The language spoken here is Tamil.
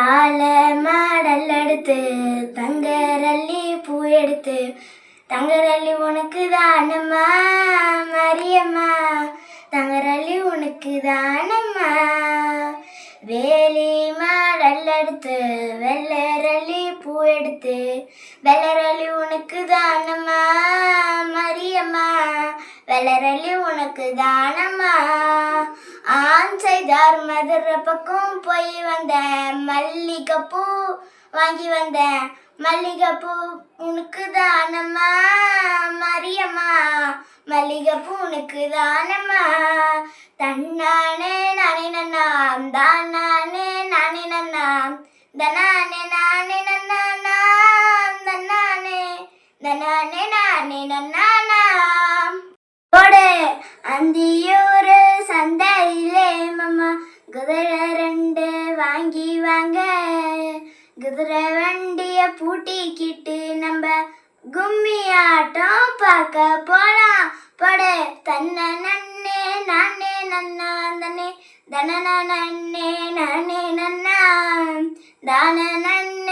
ஆலை மாடல் எடுத்து தங்கரள்ளி பூ எடுத்து தங்கரள்ளி உனக்கு தானம்மா மரியம்மா தங்கரள்ளி உனக்கு தானம்மா வேலி மாடல் எடுத்து வெள்ளரள்ளி பூ எடுத்து வெள்ளரள்ளி உனக்கு தானம்மா மரியம்மா வெள்ளரள்ளி உனக்கு தானம்மா ஆண் செய்தார் மதுரை பக்கம் போய் வந்தேன் மல்லிகைப்பூ வாங்கி வந்தேன் மல்லிகைப்பூ உனக்கு தானம்மா மரியம்மா மல்லிகைப்பூ உனக்கு தானம்மா தன்னானே நானே நன்னாம் தானானே நானே நன்னாம் தனானே நானே நன்னானாம் தன்னானே தனானே நானே நன்னானாம் அந்தியூர் சந்தையிலே மாமா குதிரை 2 வாங்கி வாங்க குதிரை வண்டிய பூட்டிக்கிட்டு நம்ம கும்மி ஆட்டம் பார்க்க போலாம் போடு தன்ன நன்னே நானே நன்னா தனே தன நன்னே நானே நன்னா தான நன்னே